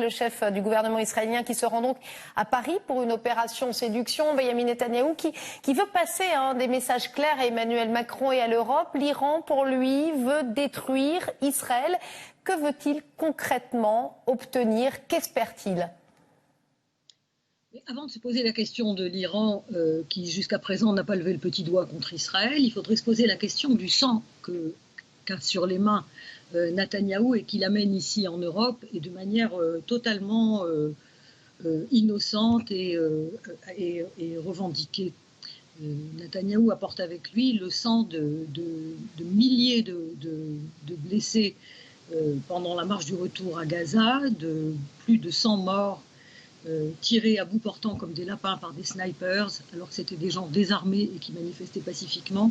le chef du gouvernement israélien, qui se rend donc à Paris pour une opération séduction. Benyamin Netanyahou qui veut passer des messages clairs à Emmanuel Macron et à l'Europe. L'Iran, pour lui, veut détruire Israël. Que veut-il concrètement obtenir? Qu'espère-t-il? Avant de se poser la question de l'Iran, qui jusqu'à présent n'a pas levé le petit doigt contre Israël, il faudrait se poser la question du sang qu'a sur les mains Netanyahou et qu'il amène ici en Europe, et de manière totalement innocente et revendiquée. Netanyahou apporte avec lui le sang de milliers de blessés pendant la marche du retour à Gaza, de plus de 100 morts tirés à bout portant comme des lapins par des snipers, alors que c'était des gens désarmés et qui manifestaient pacifiquement.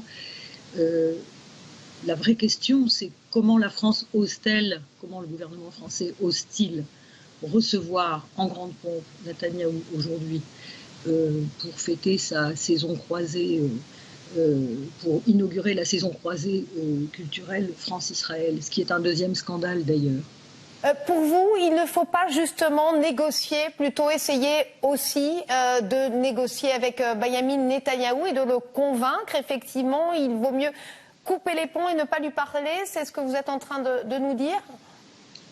La vraie question, c'est comment la France ose-t-elle, comment le gouvernement français ose-t-il recevoir en grande pompe Netanyahou aujourd'hui pour fêter sa saison croisée, pour inaugurer la saison croisée culturelle France-Israël, ce qui est un deuxième scandale d'ailleurs. Pour vous, il ne faut pas justement négocier, plutôt essayer aussi de négocier avec Benyamin Netanyahou et de le convaincre. Effectivement, il vaut mieux couper les ponts et ne pas lui parler. C'est ce que vous êtes en train de nous dire?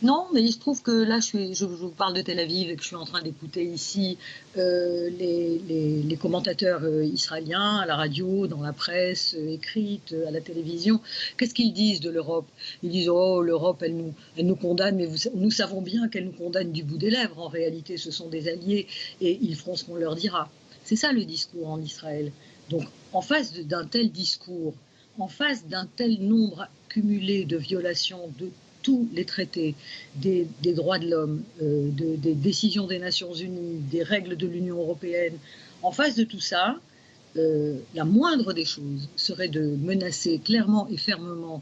Non, mais il se trouve que là, je vous parle de Tel Aviv et que je suis en train d'écouter ici les commentateurs israéliens à la radio, dans la presse écrite, à la télévision. Qu'est-ce qu'ils disent de l'Europe? Ils disent « Oh, l'Europe, elle nous condamne, mais nous savons bien qu'elle nous condamne du bout des lèvres. En réalité, ce sont des alliés et ils feront ce qu'on leur dira. » C'est ça le discours en Israël. Donc, en face d'un tel discours, en face d'un tel nombre cumulé de violations de tous les traités, des droits de l'homme, des décisions des Nations Unies, des règles de l'Union européenne, en face de tout ça, la moindre des choses serait de menacer clairement et fermement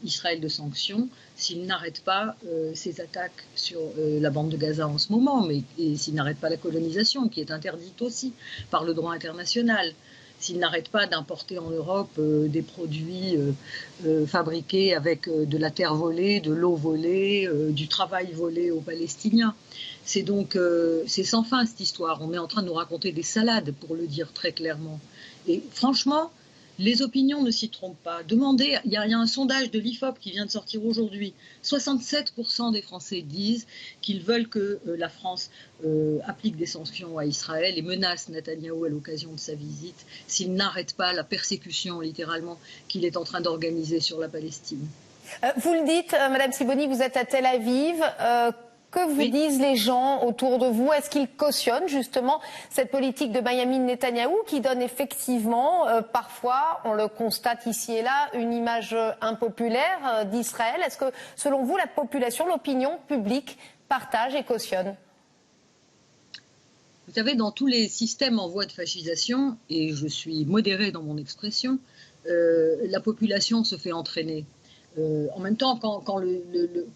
Israël de sanctions s'il n'arrête pas ses attaques sur la bande de Gaza en ce moment, et s'il n'arrête pas la colonisation, qui est interdite aussi par le droit international. S'il n'arrête pas d'importer en Europe des produits fabriqués avec de la terre volée, de l'eau volée, du travail volé aux Palestiniens. C'est donc c'est sans fin cette histoire. On est en train de nous raconter des salades, pour le dire très clairement. Et franchement, les opinions ne s'y trompent pas. Demandez, il y a un sondage de l'IFOP qui vient de sortir aujourd'hui. 67% des Français disent qu'ils veulent que la France applique des sanctions à Israël et menace Netanyahou à l'occasion de sa visite s'il n'arrête pas la persécution, littéralement, qu'il est en train d'organiser sur la Palestine. Vous le dites, Madame Sibony, vous êtes à Tel Aviv. Que vous disent les gens autour de vous? Est-ce qu'ils cautionnent justement cette politique de Benyamin Netanyahou qui donne effectivement, parfois, on le constate ici et là, une image impopulaire d'Israël? Est-ce que, selon vous, la population, l'opinion publique partage et cautionne? Vous savez, dans tous les systèmes en voie de fascisation, et je suis modérée dans mon expression, la population se fait entraîner. En même temps,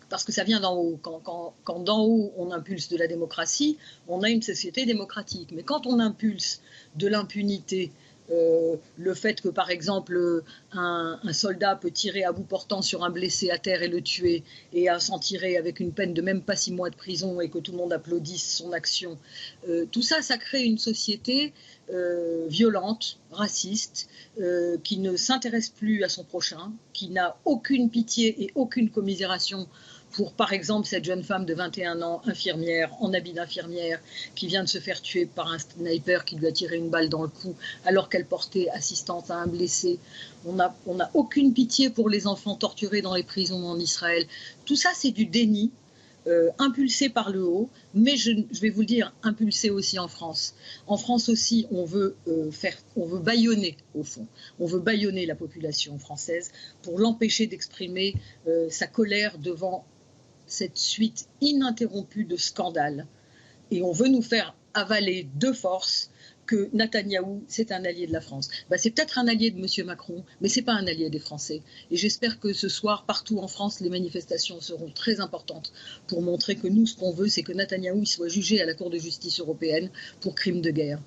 parce que ça vient d'en haut, quand d'en haut on impulse de la démocratie, on a une société démocratique. Mais quand on impulse de l'impunité, le fait que par exemple un soldat peut tirer à bout portant sur un blessé à terre et le tuer, et s'en tirer avec une peine de même pas 6 mois de prison et que tout le monde applaudisse son action, tout ça, ça crée une société violente, raciste, qui ne s'intéresse plus à son prochain, qui n'a aucune pitié et aucune commisération pour, par exemple, cette jeune femme de 21 ans, infirmière, en habit d'infirmière, qui vient de se faire tuer par un sniper qui lui a tiré une balle dans le cou alors qu'elle portait assistance à un blessé. On n'a aucune pitié pour les enfants torturés dans les prisons en Israël. Tout ça, c'est du déni. Impulsé par le haut, mais je vais vous le dire, impulsé aussi en France. En France aussi, on veut bâillonner, au fond. On veut bâillonner la population française pour l'empêcher d'exprimer sa colère devant cette suite ininterrompue de scandales. Et on veut nous faire avaler de force que Netanyahou, c'est un allié de la France. C'est peut-être un allié de M. Macron, mais ce n'est pas un allié des Français. Et j'espère que ce soir, partout en France, les manifestations seront très importantes pour montrer que nous, ce qu'on veut, c'est que Netanyahou soit jugé à la Cour de justice européenne pour crime de guerre.